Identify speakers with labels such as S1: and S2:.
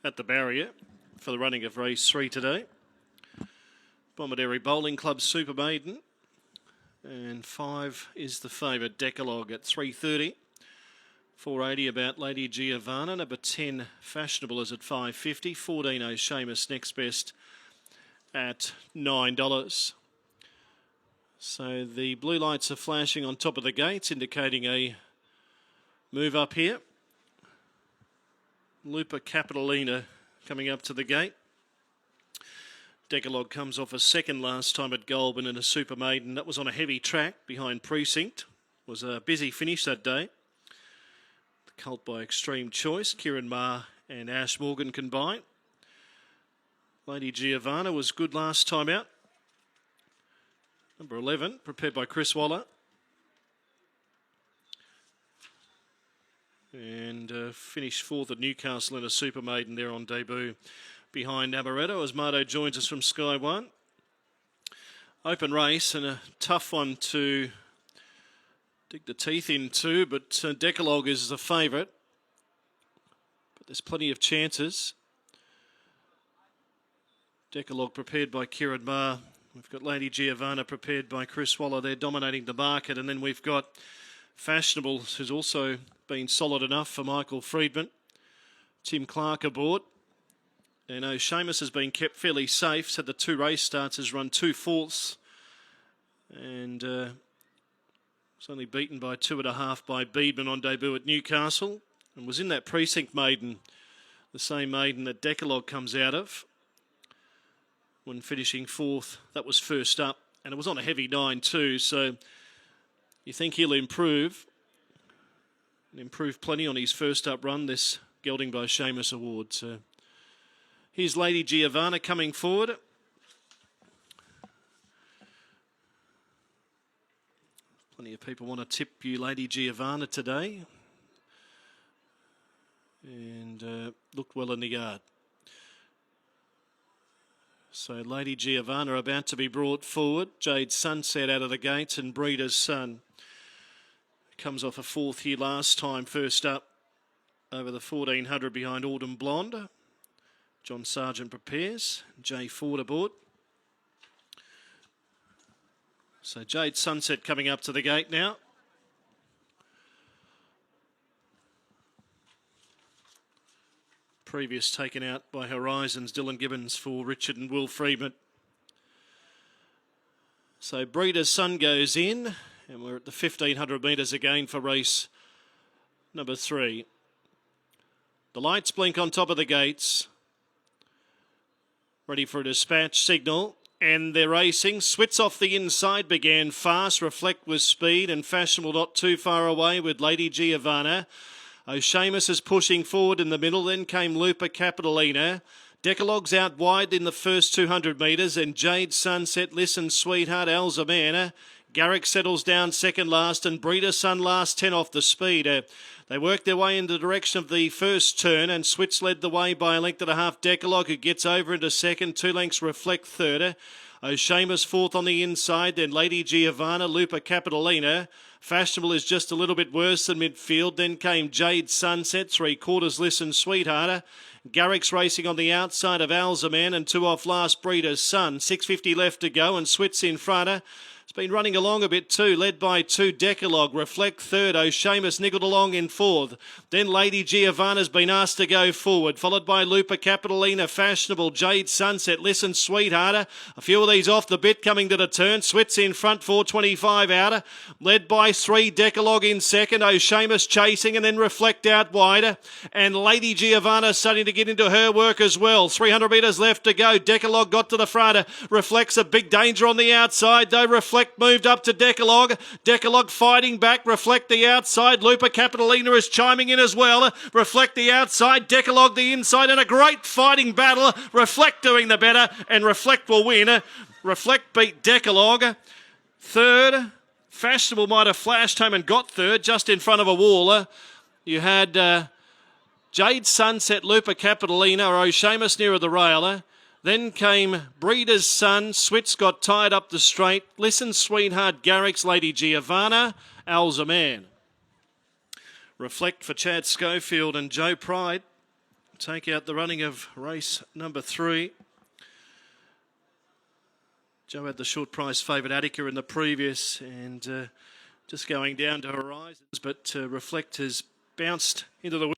S1: at the barrier for the running of race 3 today. Bomaderry Bowling Club Super Maiden. And 5 is the favourite, Decalogue at 3.30. 4.80 about Lady Giovanna. Number 10, Fashionable, is at 5.50. 14, O'Shamus next best at $9. So the blue lights are flashing on top of the gates, indicating a move up here. Lupa Capitalina coming up to the gate. Decalogue comes off a second last time at Goulburn in a Super Maiden. That was on a heavy track behind Precinct. It was a busy finish that day. The colt by Extreme Choice, Kieran Maher and Ash Morgan combined. Lady Giovanna was good last time out. Number 11, prepared by Chris Waller. And finished fourth at Newcastle in a Super Maiden there on debut behind Amaretto as Mardo joins us from Sky One. Open race and a tough one to dig the teeth into, but Decalogue is the favourite. But there's plenty of chances. Decalogue prepared by Kieran Maher. We've got Lady Giovanna prepared by Chris Waller. They're dominating the market. And then we've got Fashionable, who's also been solid enough for Michael Friedman. Tim Clark aboard. And O'Shamus has been kept fairly safe. So the 2 race starts, has run 2/4. And was only beaten by 2.5 by Beedman on debut at Newcastle. And was in that Precinct Maiden, the same Maiden that Decalogue comes out of. When finishing 4th, that was first up. And it was on a heavy 9 too. So you think he'll improve. And improve plenty on his first up run, this Gelding by Seamus Award. So here's Lady Giovanna coming forward. Plenty of people want to tip you Lady Giovanna today. And looked well in the yard. So Lady Giovanna about to be brought forward. Jade Sunset out of the gates and Breeder's Son. Comes off a 4th here last time, first up over the 1400 behind Autumn Blonde. John Sargent prepares. Jay Ford aboard. So Jade Sunset coming up to the gate now. Previous taken out by Horizons, Dylan Gibbons for Richard and Will Friedman. So Breeder's Son goes in, and we're at the 1500 metres again for race number 3. The lights blink on top of the gates. Ready for a dispatch signal, and they're racing. Swits off the inside, began fast, Reflect with speed, and Fashionable not too far away with Lady Giovanna. O'Shamus is pushing forward in the middle. Then came Lupa Capitalina. Decalogue's out wide in the first 200 metres. And Jade Sunset, Listen Sweetheart, Alzamana. Garrick settles down second last. And Breeder's Son last 10 off the speed. They work their way in the direction of the first turn. And Switz led the way by a length and a half. Decalogue, who gets over into second. 2 lengths Reflect third. O'Shamus 4th on the inside. Then Lady Giovanna, Lupa Capitalina. Fashionable is just a little bit worse than midfield. Then came Jade Sunset, 3/4 Listen Sweetheart. Garrick's racing on the outside of Alzaman and 2 off last Breeder's Son. 6.50 left to go and Switz in front. It's been running along a bit too, led by 2 Decalogue. Reflect third. O'Shamus niggled along in 4th. Then Lady Giovanna's been asked to go forward, followed by Lupa Capitalina, Fashionable, Jade Sunset, Listen Sweetheart. A few of these off the bit coming to the turn. Switz in front, 4.25 out. Led by 3 Decalogue in second. O'Shamus chasing and then Reflect out wider. And Lady Giovanna starting to get into her work as well. 300 metres left to go. Decalogue got to the front. Reflects a big danger on the outside though. Reflect moved up to Decalogue. Decalogue fighting back. Reflect the outside. Lupa Capitalina is chiming in as well. Reflect the outside. Decalogue the inside. And a great fighting battle. Reflect doing the better. And Reflect will win. Reflect beat Decalogue. Third. Fashionable might have flashed home and got third just in front of a wall. You had Jade Sunset, Lupa Capitalina, or O'Shamus nearer the rail. Then came Breeder's Son. Switz got tied up the straight. Listen Sweetheart, Garrick's Lady Giovanna, Alzaman. Reflect for Chad Schofield and Joe Pride. take out the running of race number 3. Joe had the short price favourite Attica in the previous, and just going down to Horizons, but Reflect has bounced into the